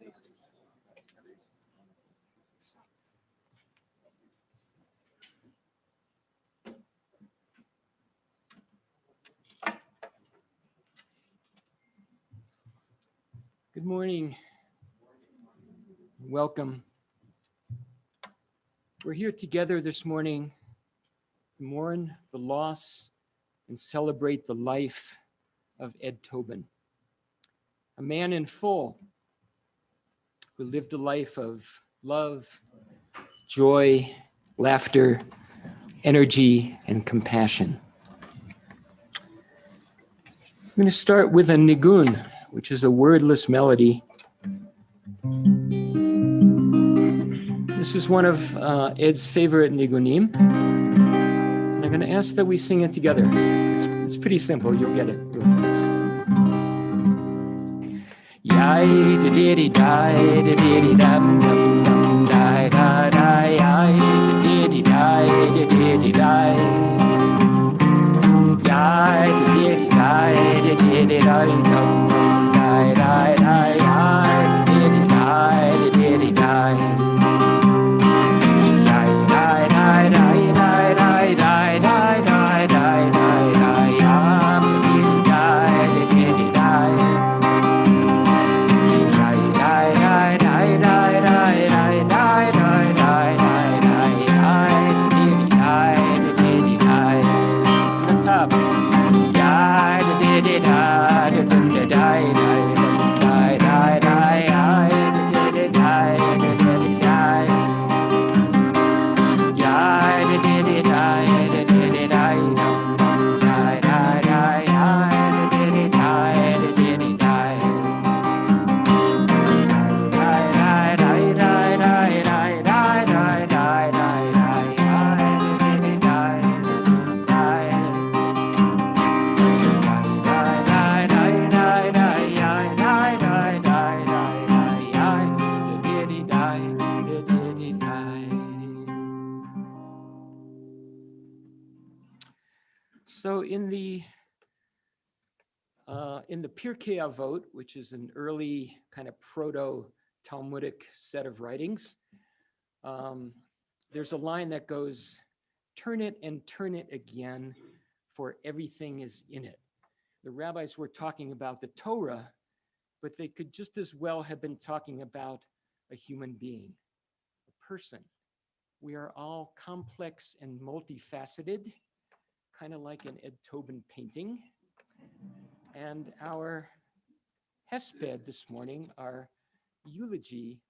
Good morning. Welcome. We're here together this morning to mourn the loss and celebrate the life of Ed Towbin, a man in full who lived a life of love, joy, laughter, energy, and compassion. I'm going to start with a nigun, which is a wordless melody. This is one of Ed's favorite nigunim. And I'm going to ask that we sing it together. It's pretty simple. You'll get it real fast. Yai da diddy die da diddy dum dum dum die da die yai da diddy die da diddy die yai da diddy die da diddy die dum dum die die die yai da diddy die da diddy die. So in the Pirkei Avot, which is an early kind of proto-Talmudic set of writings, there's a line that goes, "Turn it and turn it again, for everything is in it." The rabbis were talking about the Torah, but they could just as well have been talking about a human being, a person. We are all complex and multifaceted, kind of like an Ed Towbin painting. And our hesped this morning, our eulogy,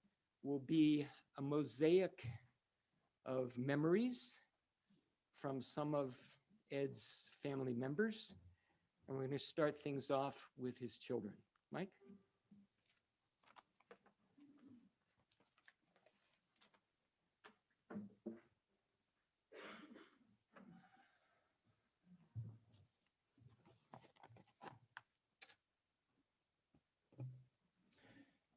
will be a mosaic of memories from some of Ed's family members. And we're going to start things off with his children. Mike?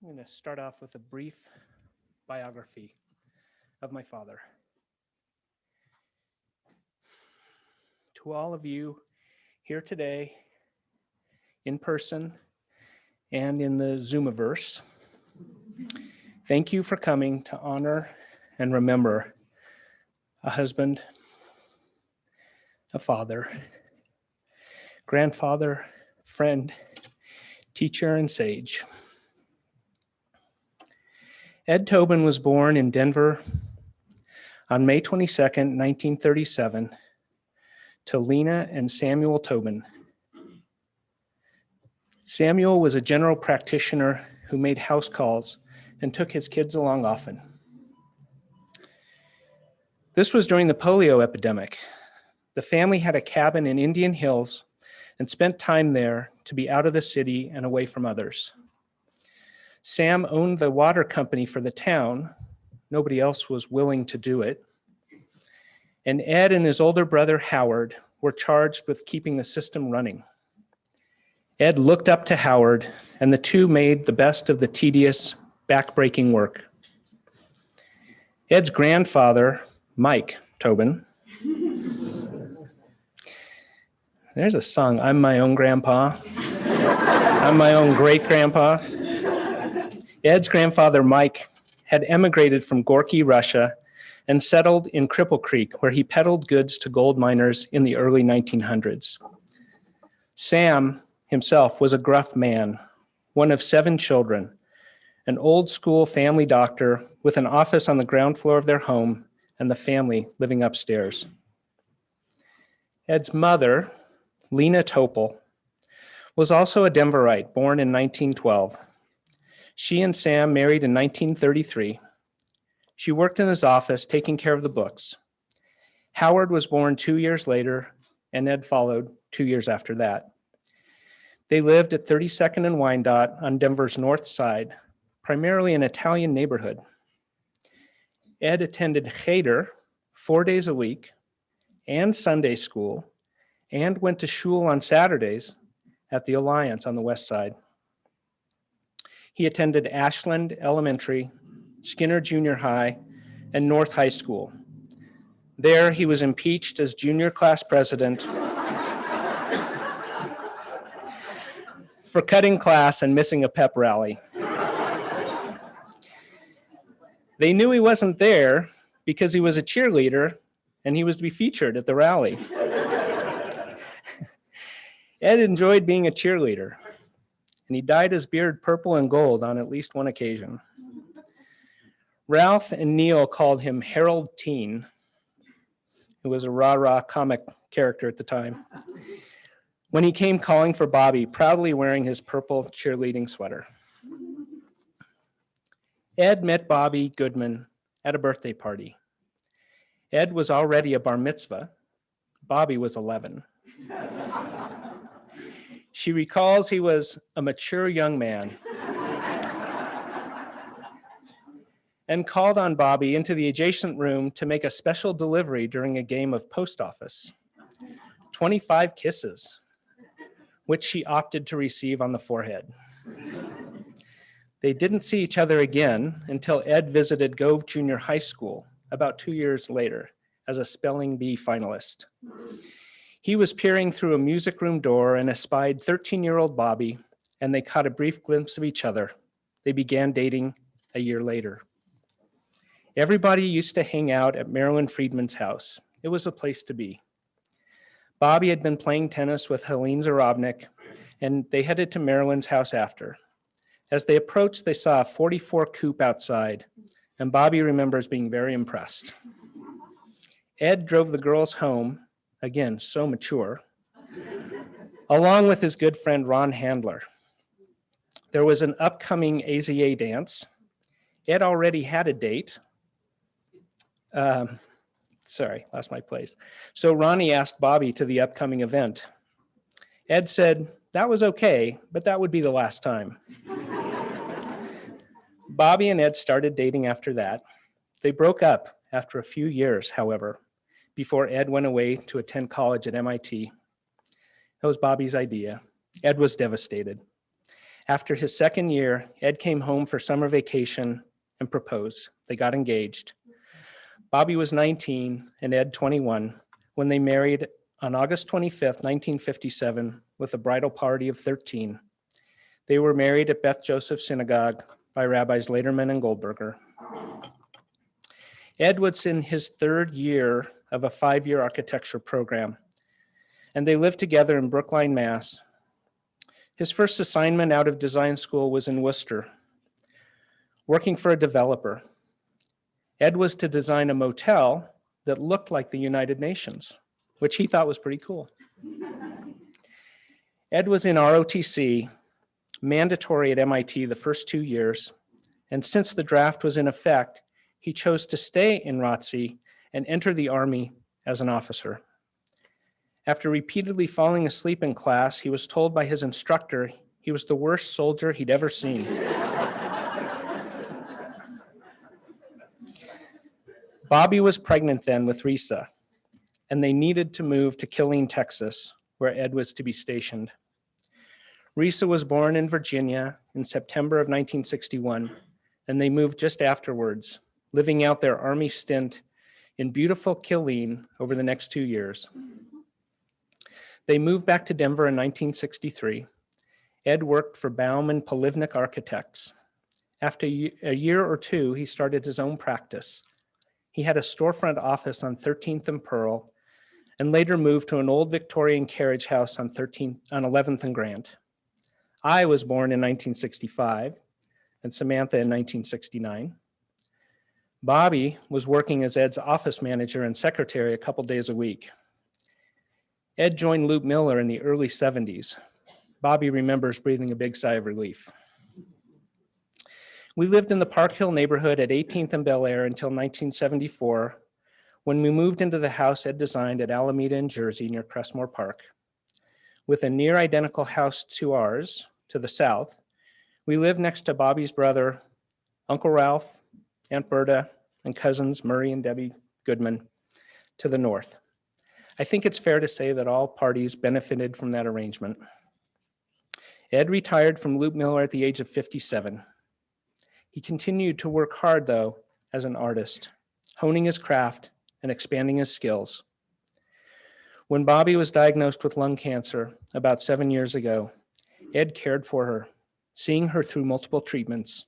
I'm going to start off with a brief biography of my father. To all of you here today, in person and in the Zoomiverse, thank you for coming to honor and remember a husband, a father, grandfather, friend, teacher, and sage. Ed Towbin was born in Denver on May 22nd, 1937, to Lena and Samuel Towbin. Samuel was a general practitioner who made house calls and took his kids along often. This was during the polio epidemic. The family had a cabin in Indian Hills and spent time there to be out of the city and away from others. Sam owned the water company for the town. Nobody else was willing to do it. And Ed and his older brother, Howard, were charged with keeping the system running. Ed looked up to Howard, and the two made the best of the tedious, back-breaking work. Ed's grandfather, Mike Towbin, there's a song, I'm my own grandpa. I'm my own great-grandpa. Ed's grandfather, Mike, had emigrated from Gorky, Russia, and settled in Cripple Creek, where he peddled goods to gold miners in the early 1900s. Sam himself was a gruff man, one of 7 children, an old school family doctor with an office on the ground floor of their home and the family living upstairs. Ed's mother, Lena Topel, was also a Denverite, born in 1912. She and Sam married in 1933. She worked in his office, taking care of the books. Howard was born 2 years later, and Ed followed 2 years after that. They lived at 32nd and Wyandotte on Denver's north side, primarily an Italian neighborhood. Ed attended Cheder 4 days a week and Sunday school, and went to shul on Saturdays at the Alliance on the west side. He attended Ashland Elementary, Skinner Junior High, and North High School. There, he was impeached as junior class president for cutting class and missing a pep rally. They knew he wasn't there because he was a cheerleader and he was to be featured at the rally. Ed enjoyed being a cheerleader, and he dyed his beard purple and gold on at least one occasion. Ralph and Neil called him Harold Teen, who was a rah-rah comic character at the time, when he came calling for Bobby, proudly wearing his purple cheerleading sweater. Ed met Bobby Goodman at a birthday party. Ed was already a bar mitzvah. Bobby was 11. She recalls he was a mature young man and called on Bobby into the adjacent room to make a special delivery during a game of post office. 25 kisses, which she opted to receive on the forehead. They didn't see each other again until Ed visited Gove Junior High School about 2 years later as a spelling bee finalist. He was peering through a music room door and espied 13-year-old Bobby, and they caught a brief glimpse of each other. They began dating a year later. Everybody used to hang out at Marilyn Friedman's house. It was a place to be. Bobby had been playing tennis with Helene Zarobnik, and they headed to Marilyn's house after. As they approached, they saw a 44 coupe outside, and Bobby remembers being very impressed. Ed drove the girls home, again, so mature, along with his good friend Ron Handler. There was an upcoming AZA dance. Ed already had a date. Sorry, lost my place. So Ronnie asked Bobby to the upcoming event. Ed said, that was okay, but that would be the last time. Bobby and Ed started dating after that. They broke up after a few years, however, before Ed went away to attend college at MIT. That was Bobby's idea. Ed was devastated. After his second year, Ed came home for summer vacation and proposed. They got engaged. Bobby was 19 and Ed 21 when they married on August 25th, 1957, with a bridal party of 13. They were married at Beth Joseph Synagogue by Rabbis Lederman and Goldberger. Ed was in his third year of a 5-year architecture program, and they lived together in Brookline, Mass. His first assignment out of design school was in Worcester, working for a developer. Ed was to design a motel that looked like the United Nations, which he thought was pretty cool. Ed was in ROTC, mandatory at MIT the first 2 years, and since the draft was in effect, he chose to stay in ROTC and enter the Army as an officer. After repeatedly falling asleep in class, he was told by his instructor he was the worst soldier he'd ever seen. Bobby was pregnant then with Risa, and they needed to move to Killeen, Texas, where Ed was to be stationed. Risa was born in Virginia in September of 1961, and they moved just afterwards, living out their Army stint in beautiful Killeen over the next 2 years. They moved back to Denver in 1963. Ed worked for Baum and Polivnik Architects. After a year or two, he started his own practice. He had a storefront office on 13th and Pearl, and later moved to an old Victorian carriage house on 11th and Grant. I was born in 1965, and Samantha in 1969. Bobby was working as Ed's office manager and secretary a couple days a week. Ed joined Luke Miller in the early 70s. Bobby remembers breathing a big sigh of relief. We lived in the Park Hill neighborhood at 18th and Bel Air until 1974, when we moved into the house Ed designed at Alameda in Jersey near Crestmore Park. With a near identical house to ours to the south, we lived next to Bobby's brother, Uncle Ralph, Aunt Berta, and cousins Murray and Debbie Goodman to the north. I think it's fair to say that all parties benefited from that arrangement. Ed retired from Luke Miller at the age of 57. He continued to work hard, though, as an artist, honing his craft and expanding his skills. When Bobby was diagnosed with lung cancer about 7 years ago, Ed cared for her, seeing her through multiple treatments,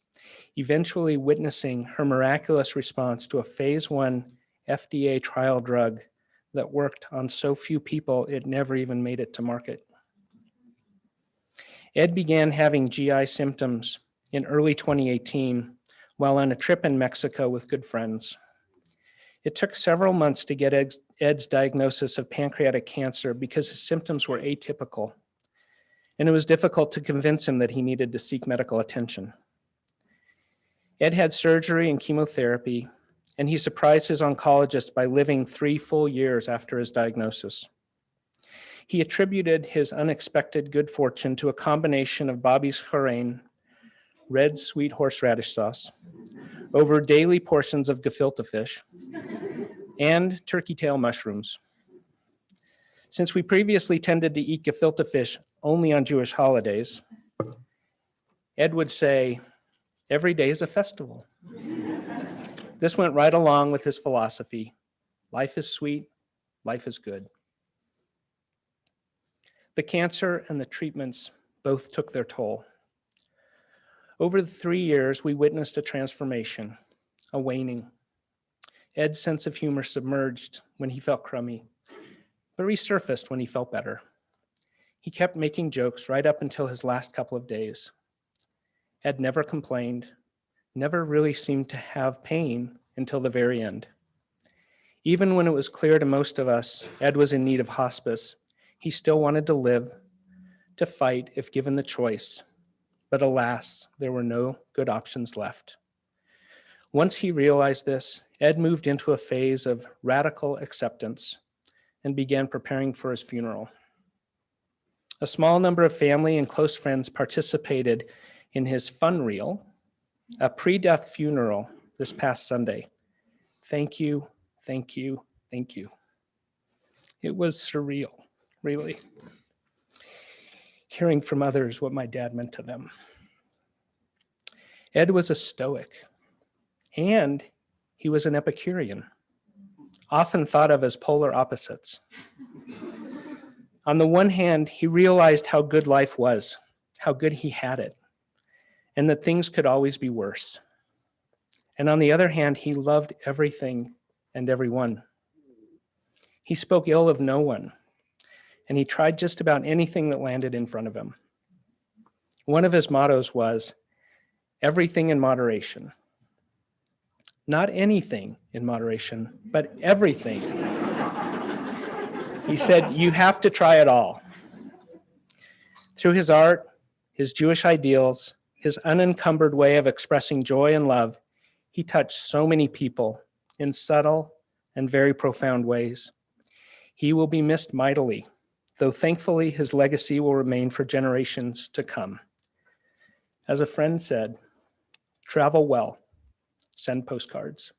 eventually witnessing her miraculous response to a phase 1 FDA trial drug that worked on so few people it never even made it to market. Ed began having GI symptoms in early 2018 while on a trip in Mexico with good friends. It took several months to get Ed's diagnosis of pancreatic cancer because his symptoms were atypical, and it was difficult to convince him that he needed to seek medical attention. Ed had surgery and chemotherapy, and he surprised his oncologist by living 3 full years after his diagnosis. He attributed his unexpected good fortune to a combination of Bobby's Lorraine, red sweet horseradish sauce, over daily portions of gefilte fish, and turkey tail mushrooms. Since we previously tended to eat gefilte fish only on Jewish holidays, Ed would say, "Every day is a festival." This went right along with his philosophy. Life is sweet, life is good. The cancer and the treatments both took their toll. Over the 3 years, we witnessed a transformation, a waning. Ed's sense of humor submerged when he felt crummy, but resurfaced when he felt better. He kept making jokes right up until his last couple of days. Ed never complained, never really seemed to have pain until the very end. Even when it was clear to most of us Ed was in need of hospice, he still wanted to live, to fight if given the choice. But alas, there were no good options left. Once he realized this, Ed moved into a phase of radical acceptance and began preparing for his funeral. A small number of family and close friends participated in his fun reel, a pre-death funeral this past Sunday. Thank you, thank you, thank you. It was surreal, really, hearing from others what my dad meant to them. Ed was a stoic, and he was an Epicurean, often thought of as polar opposites. On the one hand, he realized how good life was, how good he had it, and that things could always be worse. And on the other hand, he loved everything and everyone. He spoke ill of no one, and he tried just about anything that landed in front of him. One of his mottos was, everything in moderation. Not anything in moderation, but everything. He said, you have to try it all. Through his art, his Jewish ideals, his unencumbered way of expressing joy and love, he touched so many people in subtle and very profound ways. He will be missed mightily, though thankfully his legacy will remain for generations to come. As a friend said, travel well, send postcards.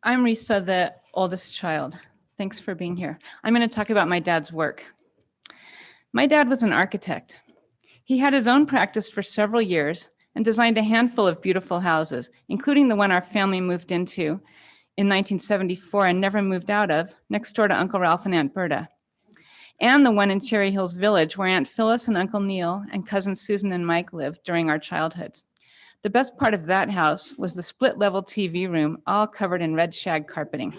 I'm Risa, the oldest child. Thanks for being here. I'm going to talk about my dad's work. My dad was an architect. He had his own practice for several years and designed a handful of beautiful houses, including the one our family moved into in 1974 and never moved out of, next door to Uncle Ralph and Aunt Berta, and the one in Cherry Hills Village where Aunt Phyllis and Uncle Neil and cousins Susan and Mike lived during our childhoods. The best part of that house was the split-level TV room, all covered in red shag carpeting.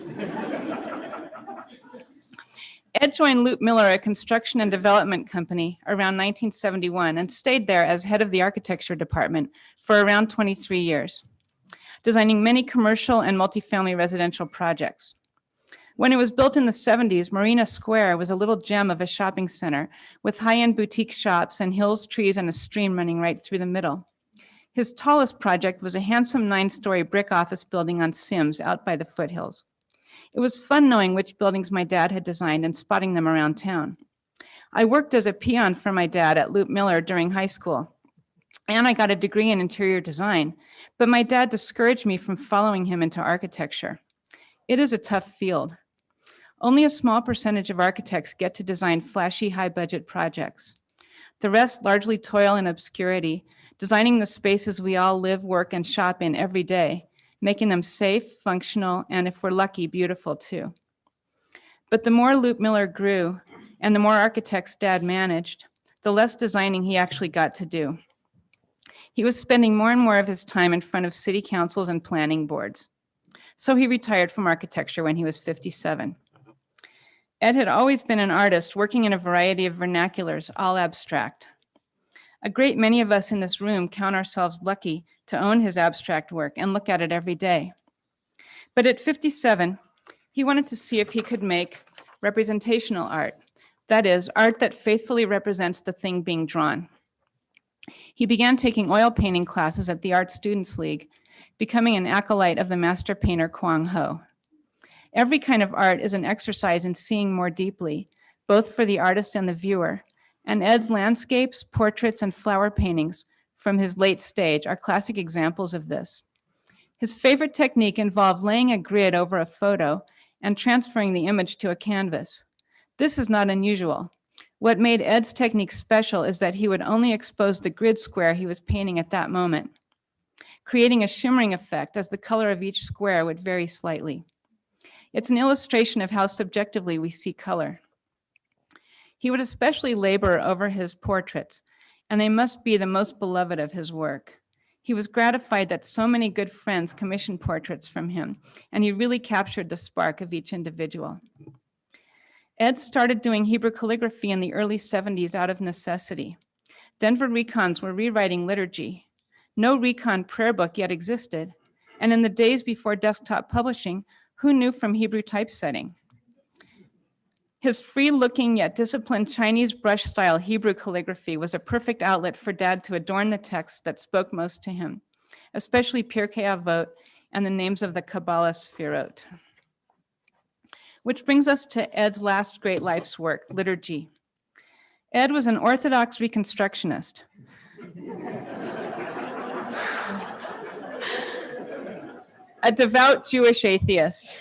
Ed joined Loop Miller, a construction and development company, around 1971 and stayed there as head of the architecture department for around 23 years, designing many commercial and multifamily residential projects. When it was built in the 70s, Marina Square was a little gem of a shopping center with high-end boutique shops and hills, trees, and a stream running right through the middle. His tallest project was a handsome 9-story brick office building on Sims out by the foothills. It was fun knowing which buildings my dad had designed and spotting them around town. I worked as a peon for my dad at Loop Miller during high school, and I got a degree in interior design, but my dad discouraged me from following him into architecture. It is a tough field. Only a small percentage of architects get to design flashy, high-budget projects. The rest largely toil in obscurity, designing the spaces we all live, work, and shop in every day, making them safe, functional, and if we're lucky, beautiful too. But the more Loop Miller grew, and the more architects Dad managed, the less designing he actually got to do. He was spending more and more of his time in front of city councils and planning boards. So he retired from architecture when he was 57. Ed had always been an artist working in a variety of vernaculars, all abstract. A great many of us in this room count ourselves lucky to own his abstract work and look at it every day. But at 57, he wanted to see if he could make representational art. That is, art that faithfully represents the thing being drawn. He began taking oil painting classes at the Art Students League, becoming an acolyte of the master painter Kwang Ho. Every kind of art is an exercise in seeing more deeply, both for the artist and the viewer, and Ed's landscapes, portraits, and flower paintings from his late stage are classic examples of this. His favorite technique involved laying a grid over a photo and transferring the image to a canvas. This is not unusual. What made Ed's technique special is that he would only expose the grid square he was painting at that moment, creating a shimmering effect as the color of each square would vary slightly. It's an illustration of how subjectively we see color. He would especially labor over his portraits, and they must be the most beloved of his work. He was gratified that so many good friends commissioned portraits from him, and he really captured the spark of each individual. Ed started doing Hebrew calligraphy in the early 70s out of necessity. Denver recons were rewriting liturgy. No recon prayer book yet existed, and in the days before desktop publishing, who knew from Hebrew typesetting? His free-looking yet disciplined Chinese brush-style Hebrew calligraphy was a perfect outlet for Dad to adorn the texts that spoke most to him, especially Pirkei Avot and the names of the Kabbalah Sfirot. Which brings us to Ed's last great life's work, liturgy. Ed was an Orthodox Reconstructionist. A devout Jewish atheist.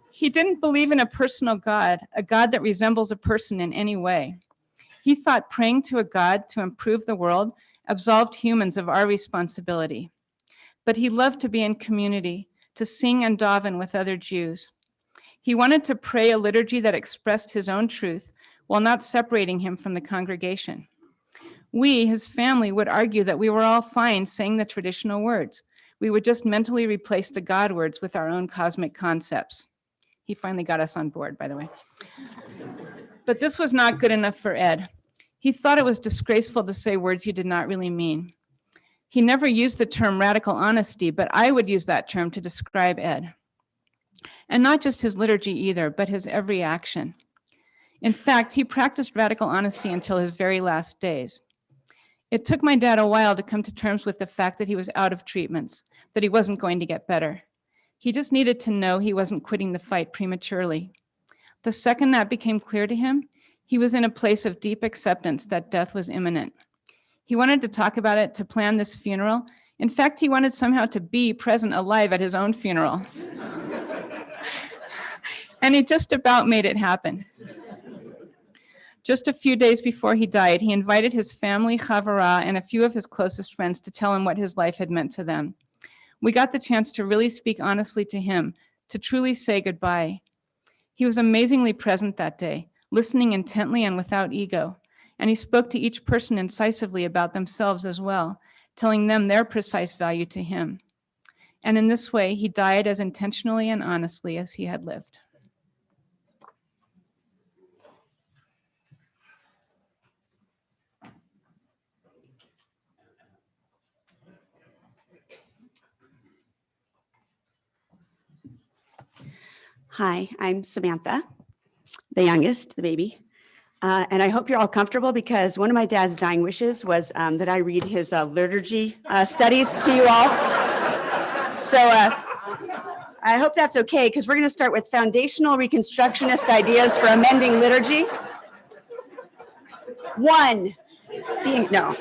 He didn't believe in a personal God, a God that resembles a person in any way. He thought praying to a God to improve the world absolved humans of our responsibility. But he loved to be in community, to sing and daven with other Jews. He wanted to pray a liturgy that expressed his own truth while not separating him from the congregation. We, his family, would argue that we were all fine saying the traditional words. We would just mentally replace the God words with our own cosmic concepts. He finally got us on board, by the way. But this was not good enough for Ed. He thought it was disgraceful to say words you did not really mean. He never used the term radical honesty, but I would use that term to describe Ed. And not just his liturgy either, but his every action. In fact, he practiced radical honesty until his very last days. It took my dad a while to come to terms with the fact that he was out of treatments, that he wasn't going to get better. He just needed to know he wasn't quitting the fight prematurely. The second that became clear to him, he was in a place of deep acceptance that death was imminent. He wanted to talk about it, to plan this funeral. In fact, he wanted somehow to be present alive at his own funeral. And he just about made it happen. Just a few days before he died, he invited his family, Chavara, and a few of his closest friends to tell him what his life had meant to them. We got the chance to really speak honestly to him, to truly say goodbye. He was amazingly present that day, listening intently and without ego. And he spoke to each person incisively about themselves as well, telling them their precise value to him. And in this way, he died as intentionally and honestly as he had lived. Hi, I'm Samantha, the youngest, the baby. And I hope you're all comfortable because one of my dad's dying wishes was that I read his liturgy studies to you all. So I hope that's okay because we're going to start with foundational Reconstructionist ideas for amending liturgy. One, no,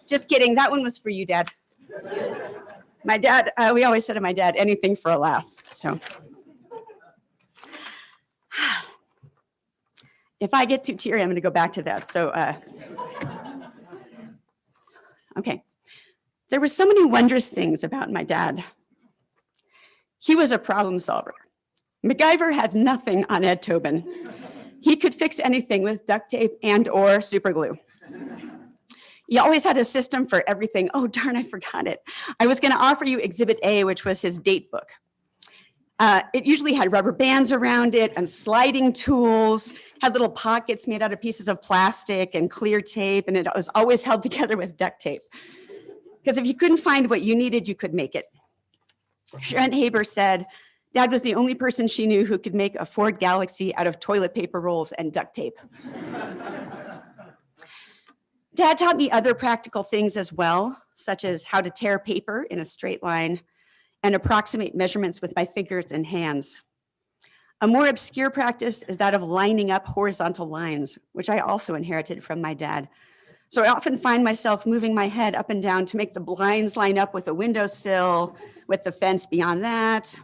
just kidding. That one was for you, Dad. My dad, we always said to my dad, anything for a laugh. So. If I get too teary, I'm going to go back to that. So, okay. There were so many wondrous things about my dad. He was a problem solver. MacGyver had nothing on Ed Towbin. He could fix anything with duct tape and or super glue. He always had a system for everything. Oh, darn, I forgot it. I was going to offer you Exhibit A, which was his date book. It usually had rubber bands around it and sliding tools, had little pockets made out of pieces of plastic and clear tape, and it was always held together with duct tape. Because if you couldn't find what you needed, you could make it. Sharon Haber said, Dad was the only person she knew who could make a Ford Galaxy out of toilet paper rolls and duct tape. Dad taught me other practical things as well, such as how to tear paper in a straight line and approximate measurements with my fingers and hands. A more obscure practice is that of lining up horizontal lines, which I also inherited from my dad. So I often find myself moving my head up and down to make the blinds line up with the windowsill, with the fence beyond that.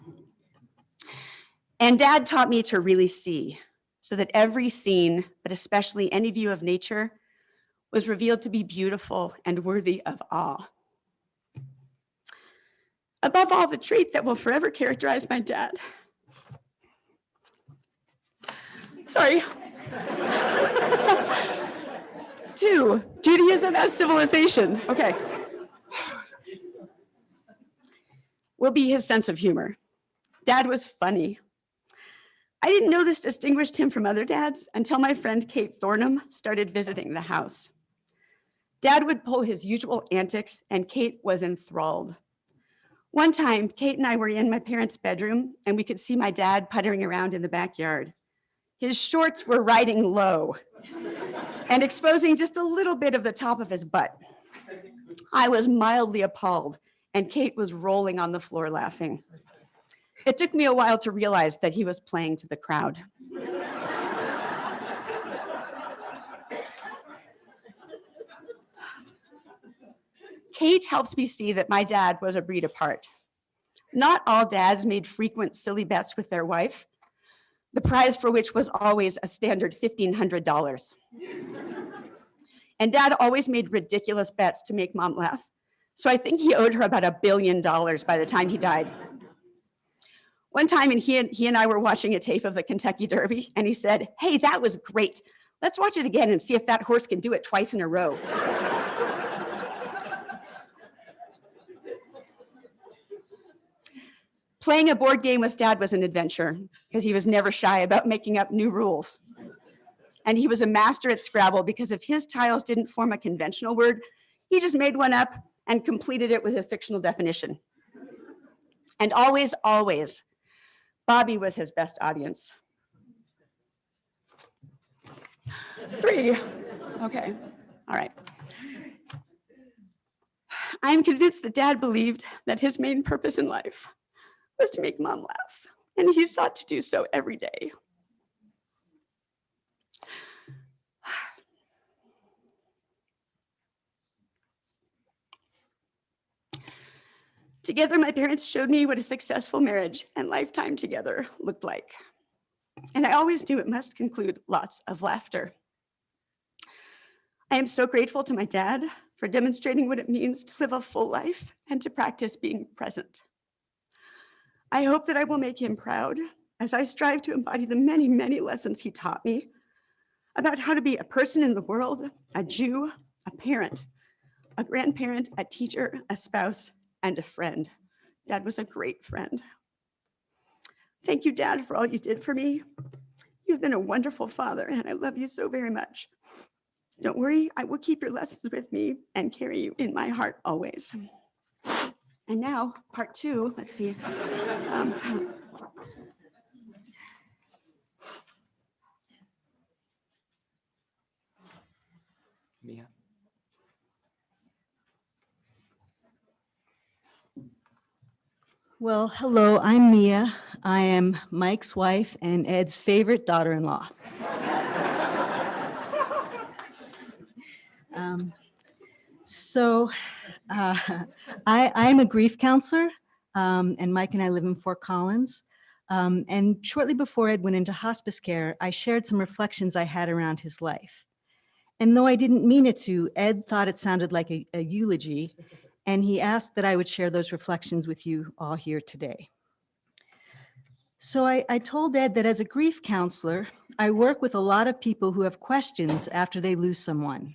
And Dad taught me to really see, so that every scene, but especially any view of nature, was revealed to be beautiful and worthy of awe. Above all, the trait that will forever characterize my dad. Sorry. 2, Judaism as civilization. Okay. Will be his sense of humor. Dad was funny. I didn't know this distinguished him from other dads until my friend Kate Thornham started visiting the house. Dad would pull his usual antics, and Kate was enthralled. One time, Kate and I were in my parents' bedroom, and we could see my dad puttering around in the backyard. His shorts were riding low and exposing just a little bit of the top of his butt. I was mildly appalled, and Kate was rolling on the floor laughing. It took me a while to realize that he was playing to the crowd. Kate helped me see that my dad was a breed apart. Not all dads made frequent silly bets with their wife, the prize for which was always a standard $1,500. And Dad always made ridiculous bets to make Mom laugh. So I think he owed her about $1 billion by the time he died. One time, he and I were watching a tape of the Kentucky Derby, and he said, "Hey, that was great. Let's watch it again and see if that horse can do it twice in a row." Playing a board game with Dad was an adventure because he was never shy about making up new rules. And he was a master at Scrabble because if his tiles didn't form a conventional word, he just made one up and completed it with a fictional definition. And always, always, Bobby was his best audience. 3, okay, all right. I am convinced that Dad believed that his main purpose in life was to make Mom laugh, and he sought to do so every day. Together, my parents showed me what a successful marriage and lifetime together looked like. And I always knew it must include lots of laughter. I am so grateful to my dad for demonstrating what it means to live a full life and to practice being present. I hope that I will make him proud as I strive to embody the many, many lessons he taught me about how to be a person in the world, a Jew, a parent, a grandparent, a teacher, a spouse, and a friend. Dad was a great friend. Thank you, Dad, for all you did for me. You've been a wonderful father, and I love you so very much. Don't worry, I will keep your lessons with me and carry you in my heart always. And now, part two, let's see. Mia. Well, hello, I'm Mia. I am Mike's wife and Ed's favorite daughter-in-law. Um, so I'm a grief counselor, and Mike and I live in Fort Collins. And shortly before Ed went into hospice care, I shared some reflections I had around his life. And though I didn't mean it to, Ed thought it sounded like a eulogy, and he asked that I would share those reflections with you all here today. So I told Ed that as a grief counselor, I work with a lot of people who have questions after they lose someone.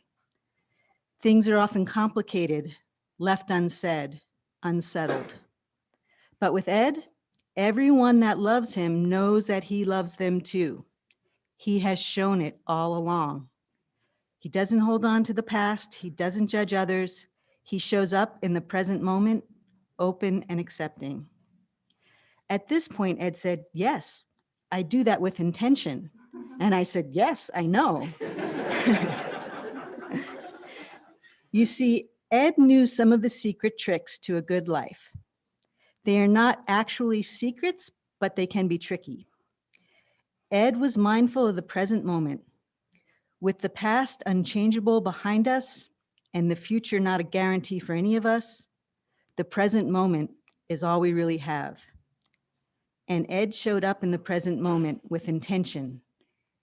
Things are often complicated, left unsaid, unsettled. But with Ed, everyone that loves him knows that he loves them too. He has shown it all along. He doesn't hold on to the past. He doesn't judge others. He shows up in the present moment, open and accepting. At this point, Ed said, yes, I do that with intention. And I said, yes, I know. You see, Ed knew some of the secret tricks to a good life. They are not actually secrets, but they can be tricky. Ed was mindful of the present moment. With the past unchangeable behind us and the future not a guarantee for any of us, the present moment is all we really have. And Ed showed up in the present moment with intention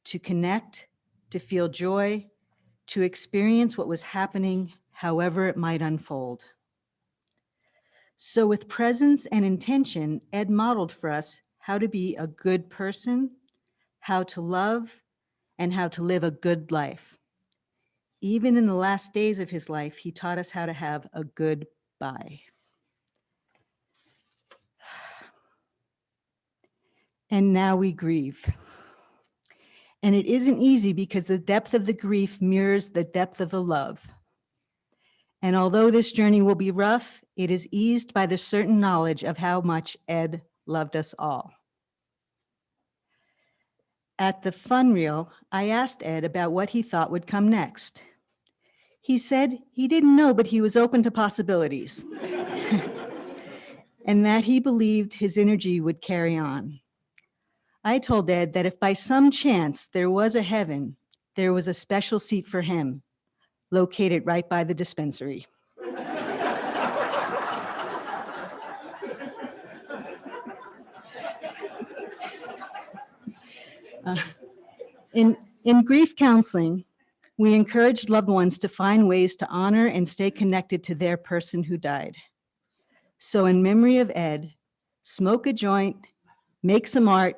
to connect, to feel joy, to experience what was happening, however it might unfold. So with presence and intention, Ed modeled for us how to be a good person, how to love, and how to live a good life. Even in the last days of his life, he taught us how to have a good bye. And now we grieve. And it isn't easy because the depth of the grief mirrors the depth of the love. And although this journey will be rough, it is eased by the certain knowledge of how much Ed loved us all. At the fun reel, I asked Ed about what he thought would come next. He said he didn't know, but he was open to possibilities. And that he believed his energy would carry on. I told Ed that if by some chance there was a heaven, there was a special seat for him, located right by the dispensary. In grief counseling, we encourage loved ones to find ways to honor and stay connected to their person who died. So in memory of Ed, smoke a joint, make some art,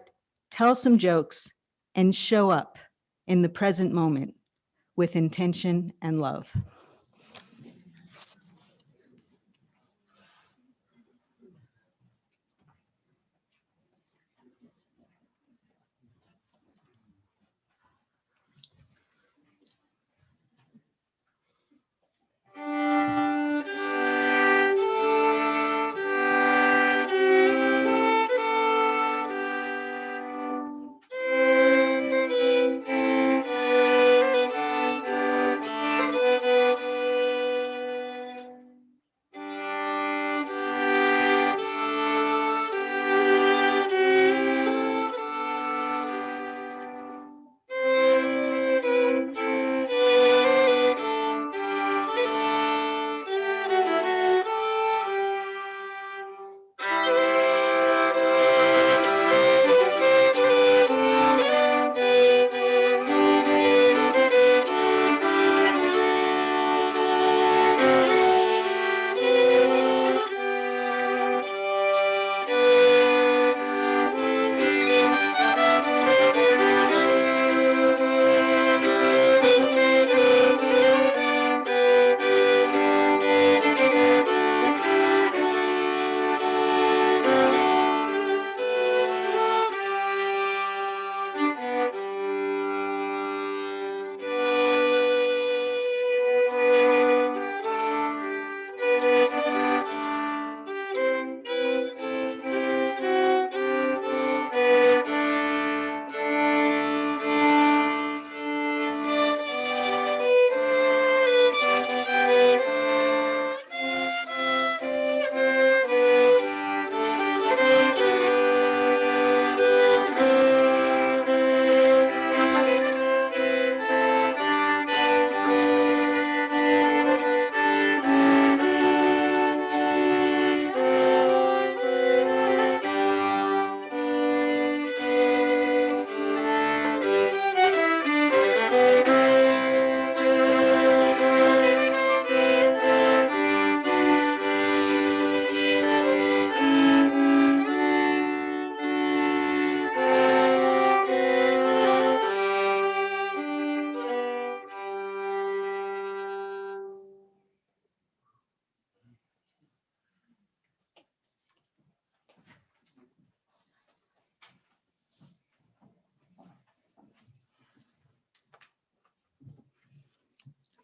tell some jokes, and show up in the present moment with intention and love.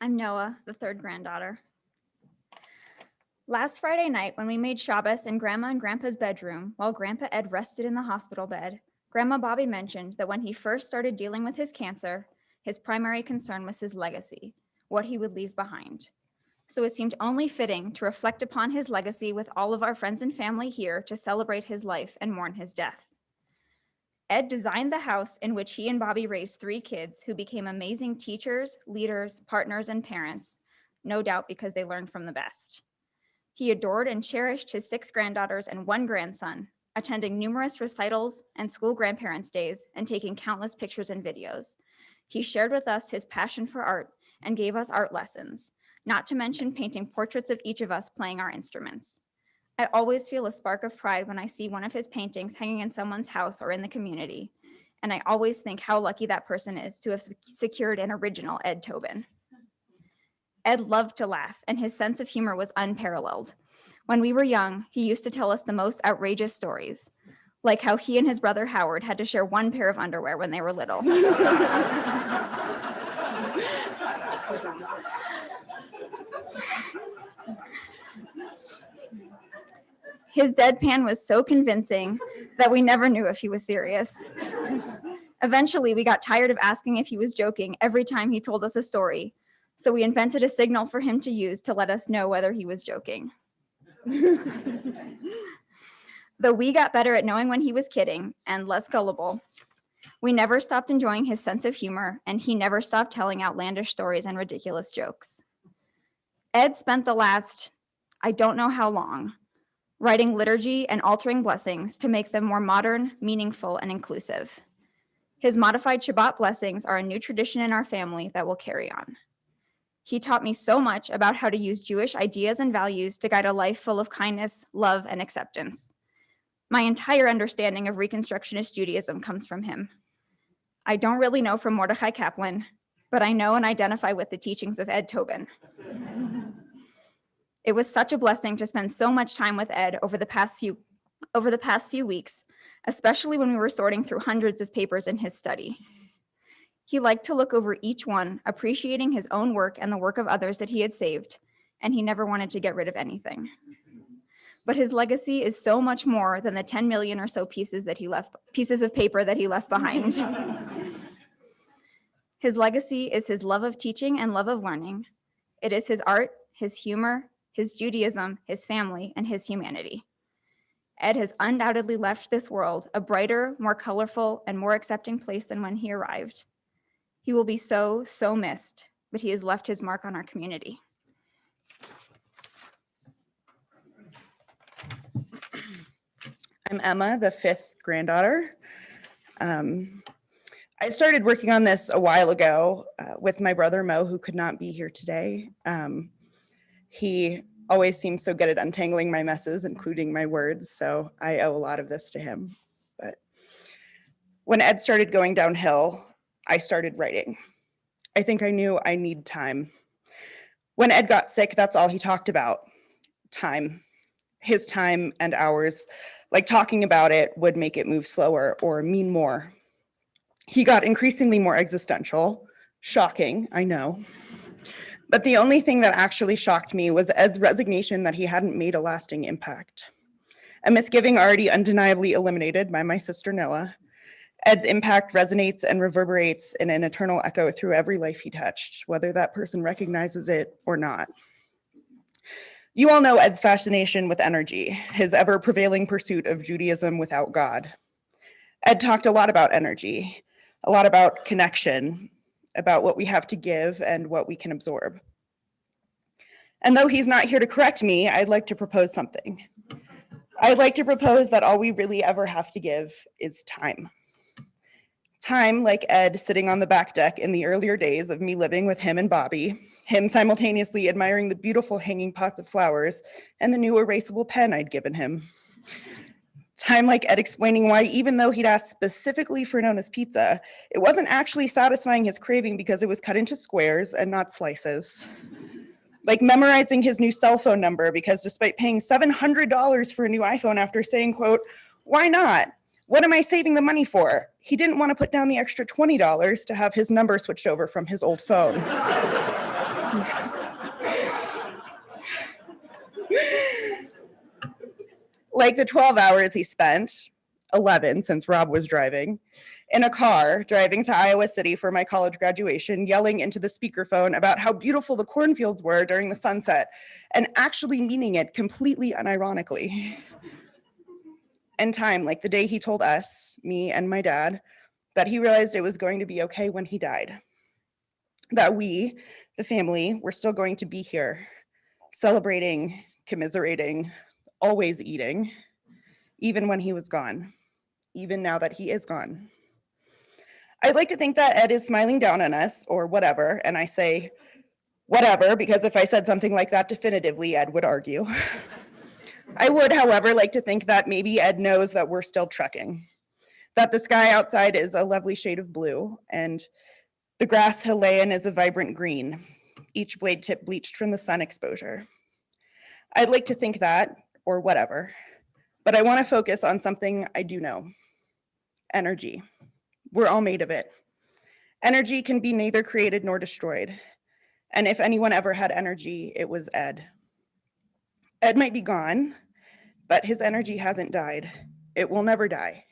I'm Noah, the third granddaughter. Last Friday night, when we made Shabbos in Grandma and Grandpa's bedroom, while Grandpa Ed rested in the hospital bed, Grandma Bobby mentioned that when he first started dealing with his cancer, his primary concern was his legacy, what he would leave behind. So it seemed only fitting to reflect upon his legacy with all of our friends and family here to celebrate his life and mourn his death. Ed designed the house in which he and Bobby raised 3 kids who became amazing teachers, leaders, partners, and parents, no doubt because they learned from the best. He adored and cherished his 6 granddaughters and 1 grandson, attending numerous recitals and school grandparents' days and taking countless pictures and videos. He shared with us his passion for art and gave us art lessons, not to mention painting portraits of each of us playing our instruments. I always feel a spark of pride when I see one of his paintings hanging in someone's house or in the community, and I always think how lucky that person is to have secured an original Ed Towbin. Ed loved to laugh, and his sense of humor was unparalleled. When we were young, he used to tell us the most outrageous stories, like how he and his brother Howard had to share 1 pair of underwear when they were little. His deadpan was so convincing that we never knew if he was serious. Eventually, we got tired of asking if he was joking every time he told us a story, so we invented a signal for him to use to let us know whether he was joking. Though we got better at knowing when he was kidding and less gullible, we never stopped enjoying his sense of humor, and he never stopped telling outlandish stories and ridiculous jokes. Ed spent the last, I don't know how long, writing liturgy and altering blessings to make them more modern, meaningful, and inclusive. His modified Shabbat blessings are a new tradition in our family that will carry on. He taught me so much about how to use Jewish ideas and values to guide a life full of kindness, love, and acceptance. My entire understanding of Reconstructionist Judaism comes from him. I don't really know from Mordechai Kaplan, but I know and identify with the teachings of Ed Towbin. It was such a blessing to spend so much time with Ed over the past few weeks, especially when we were sorting through hundreds of papers in his study. He liked to look over each one, appreciating his own work and the work of others that he had saved, and he never wanted to get rid of anything. But his legacy is so much more than the 10 million or so pieces of paper that he left behind. His legacy is his love of teaching and love of learning. It is his art, his humor, his Judaism, his family, and his humanity. Ed has undoubtedly left this world a brighter, more colorful, and more accepting place than when he arrived. He will be so, so missed, but he has left his mark on our community. I'm Emma, the 5th granddaughter. I started working on this a while ago with my brother Mo, who could not be here today. He always seems so good at untangling my messes, including my words, so I owe a lot of this to him. But when Ed started going downhill, I started writing. I think I knew I need time. When Ed got sick, that's all he talked about, time. His time and ours, like talking about it would make it move slower or mean more. He got increasingly more existential, shocking, I know. But the only thing that actually shocked me was Ed's resignation that he hadn't made a lasting impact. A misgiving already undeniably eliminated by my sister Noah. Ed's impact resonates and reverberates in an eternal echo through every life he touched, whether that person recognizes it or not. You all know Ed's fascination with energy, his ever-prevailing pursuit of Judaism without God. Ed talked a lot about energy, a lot about connection, about what we have to give and what we can absorb. And though he's not here to correct me, I'd like to propose something. I'd like to propose that all we really ever have to give is time. Time, like Ed sitting on the back deck in the earlier days of me living with him and Bobby, him simultaneously admiring the beautiful hanging pots of flowers and the new erasable pen I'd given him. Time like Ed explaining why, even though he'd asked specifically for Nona's pizza, it wasn't actually satisfying his craving because it was cut into squares and not slices. Like memorizing his new cell phone number because despite paying $700 for a new iPhone after saying, quote, "Why not? What am I saving the money for?" He didn't want to put down the extra $20 to have his number switched over from his old phone. Like the 12 hours he spent, 11 since Rob was driving, in a car driving to Iowa City for my college graduation, yelling into the speakerphone about how beautiful the cornfields were during the sunset, and actually meaning it completely unironically. And time, like the day he told us, me and my dad, that he realized it was going to be okay when he died. That we, the family, were still going to be here, celebrating, commiserating, always eating, even when he was gone, even now that he is gone. I'd like to think that Ed is smiling down on us or whatever, and I say whatever because if I said something like that definitively, Ed would argue. I would, however, like to think that maybe Ed knows that we're still trekking, that the sky outside is a lovely shade of blue, and the grass Himalayan is a vibrant green, each blade tip bleached from the sun exposure. I'd like to think that, or whatever, but I want to focus on something I do know: energy. We're all made of it. Energy can be neither created nor destroyed. And if anyone ever had energy, it was Ed. Ed might be gone, but his energy hasn't died. It will never die.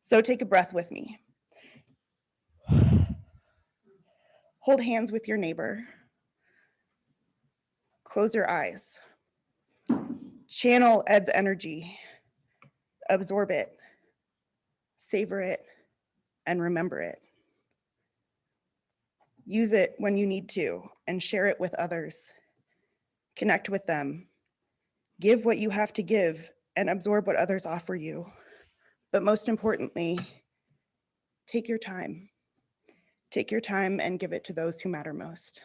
So take a breath with me. Hold hands with your neighbor. Close your eyes. Channel Ed's energy. Absorb it. Savor it. And remember it. Use it when you need to and share it with others. Connect with them. Give what you have to give and absorb what others offer you. But most importantly, take your time. Take your time and give it to those who matter most.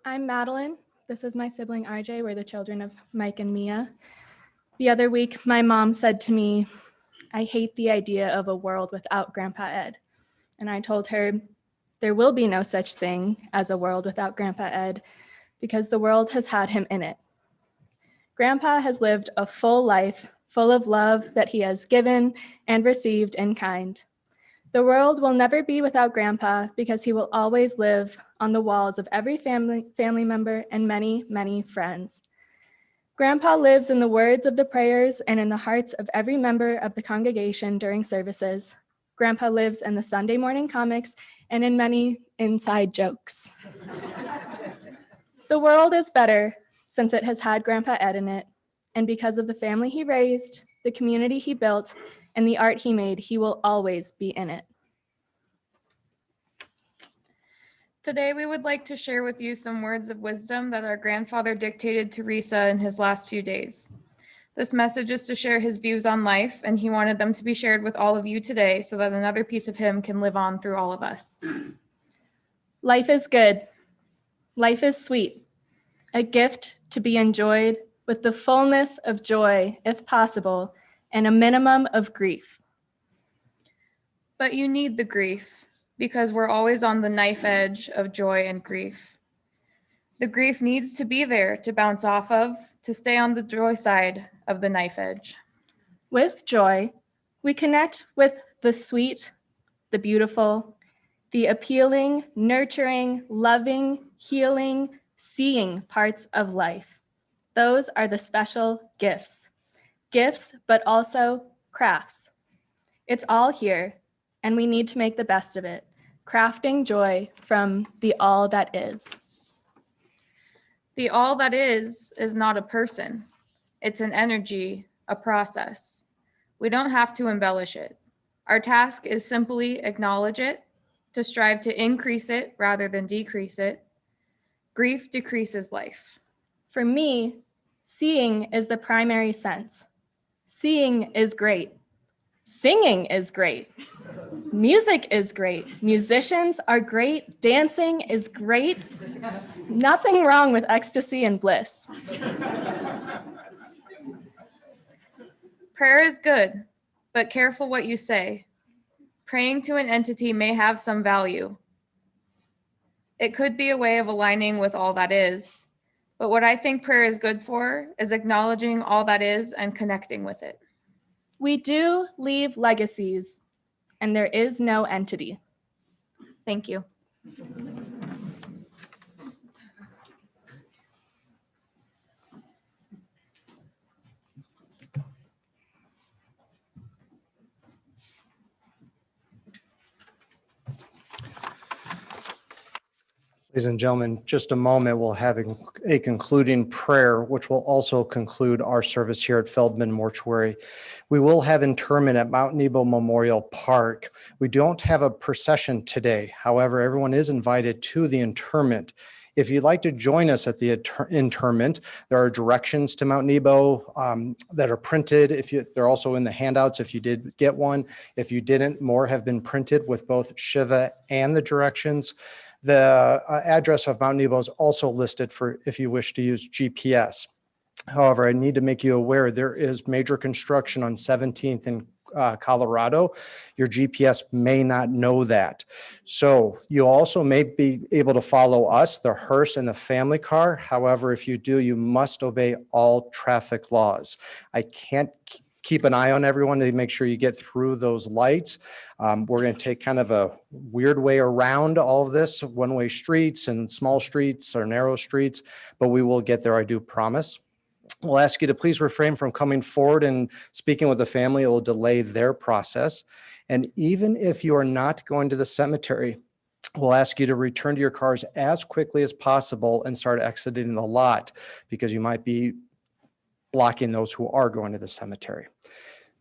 I'm Madeline. This is my sibling RJ. We're the children of Mike and Mia. The other week, my mom said to me, "I hate the idea of a world without Grandpa Ed." And I told her, there will be no such thing as a world without Grandpa Ed because the world has had him in it. Grandpa has lived a full life, full of love that he has given and received in kind. The world will never be without Grandpa because he will always live on the walls of every family member and many, many friends. Grandpa lives in the words of the prayers and in the hearts of every member of the congregation during services. Grandpa lives in the Sunday morning comics and in many inside jokes. The world is better since it has had Grandpa Ed in it, and because of the family he raised, the community he built, and the art he made, he will always be in it. Today, we would like to share with you some words of wisdom that our grandfather dictated to Risa in his last few days. This message is to share his views on life, and he wanted them to be shared with all of you today so that another piece of him can live on through all of us. Life is good. Life is sweet. A gift to be enjoyed with the fullness of joy, if possible, and a minimum of grief. But you need the grief because we're always on the knife edge of joy and grief. The grief needs to be there to bounce off of, to stay on the joy side of the knife edge. With joy, we connect with the sweet, the beautiful, the appealing, nurturing, loving, healing, seeing parts of life. Those are the special gifts. Gifts, but also crafts. It's all here, and we need to make the best of it, crafting joy from the all that is. The all that is not a person. It's an energy, a process. We don't have to embellish it. Our task is simply acknowledge it, to strive to increase it rather than decrease it. Grief decreases life. For me, seeing is the primary sense. Seeing is great. Singing is great. Music is great. Musicians are great. Dancing is great. Nothing wrong with ecstasy and bliss. Prayer is good, but careful what you say. Praying to an entity may have some value. It could be a way of aligning with all that is, but what I think prayer is good for is acknowledging all that is and connecting with it. We do leave legacies, and there is no entity. Thank you. Ladies and gentlemen, just a moment, we'll have a concluding prayer, which will also conclude our service here at Feldman Mortuary. We will have interment at Mount Nebo Memorial Park. We don't have a procession today. However, everyone is invited to the interment. If you'd like to join us at the interment, there are directions to Mount Nebo that are printed. They're also in the handouts if you did get one. If you didn't, more have been printed with both Shiva and the directions. The address of Mount Nebo is also listed for if you wish to use GPS. However, I need to make you aware there is major construction on 17th in Colorado. Your GPS may not know that. So you also may be able to follow us, the hearse and the family car. However, if you do, you must obey all traffic laws. I can't keep an eye on everyone to make sure you get through those lights. We're going to take kind of a weird way around all of this, one-way streets and small streets or narrow streets, but we will get there, I do promise. We'll ask you to please refrain from coming forward and speaking with the family. It will delay their process. And even if you are not going to the cemetery, we'll ask you to return to your cars as quickly as possible and start exiting the lot because you might be blocking those who are going to the cemetery.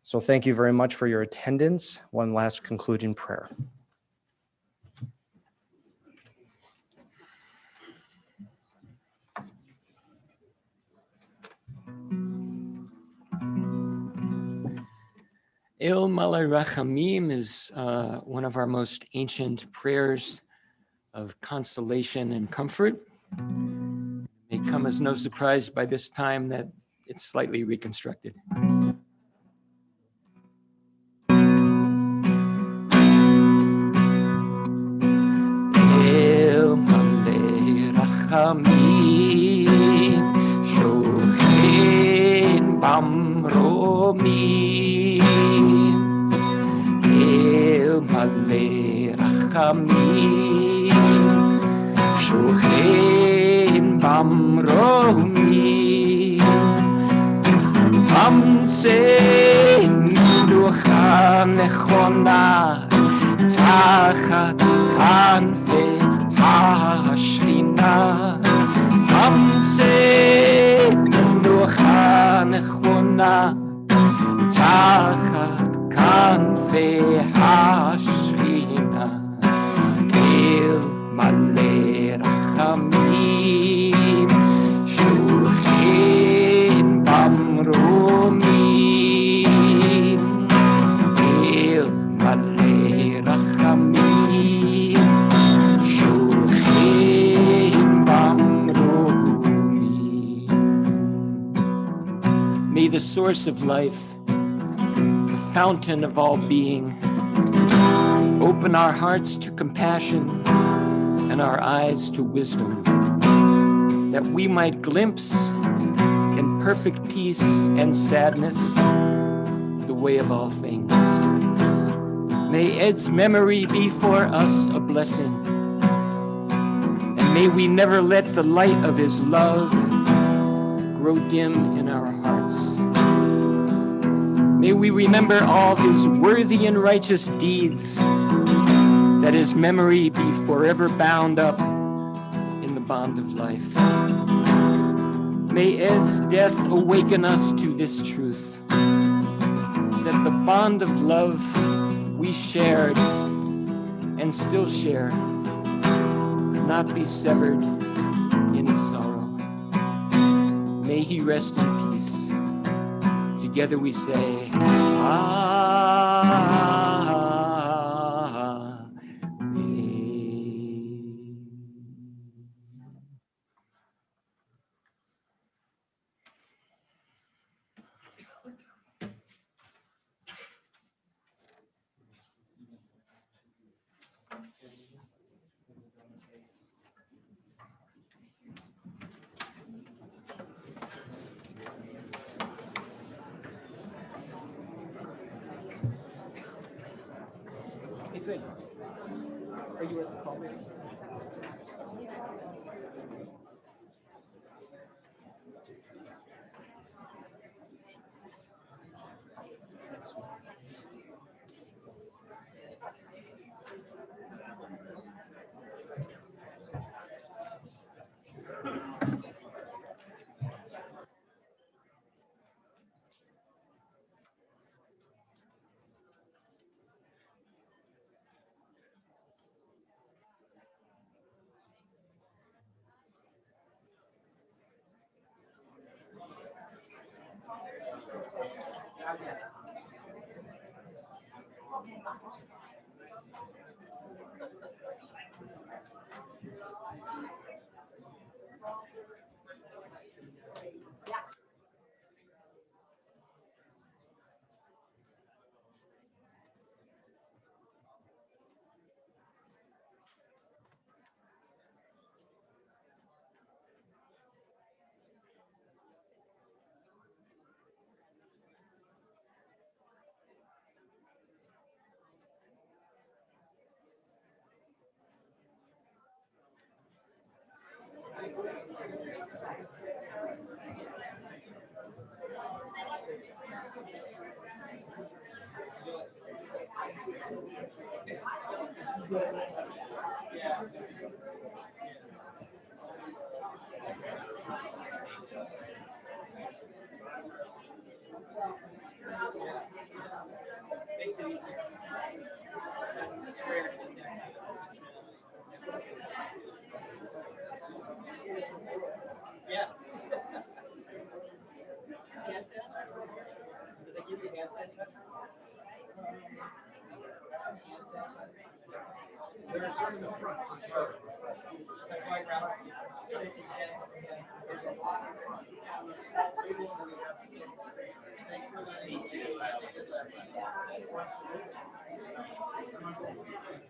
So thank you very much for your attendance. One last concluding prayer. El Malay Rachamim is one of our most ancient prayers of consolation and comfort. It may come as no surprise by this time that it's slightly reconstructed. El Malay Rachamim Shochen Bamromi El Malay Rachamim Shochen Bamromi Hamsen Ducha Nechona Tachat Kanfe Hashchina Hamsen Ducha Nechona Tachat Kanfe Hashchina El Malay Rachamim Shulchin Bamromim El Malay Rachamim Shulchin Bamromim. May the source of life, the fountain of all being, open our hearts to compassion and our eyes to wisdom, that we might glimpse in perfect peace and sadness the way of all things. May Ed's memory be for us a blessing, and may we never let the light of his love grow dim in our hearts. May we remember all his worthy and righteous deeds, that his memory be forever bound up in the bond of life. May Ed's death awaken us to this truth, that the bond of love we shared and still share not be severed in sorrow. May he rest in peace. Together we say, Good. Are you at the call? There's some in the front, for sure. It's like Biography. There's a lot in the front. Thanks for letting me too. Absolutely.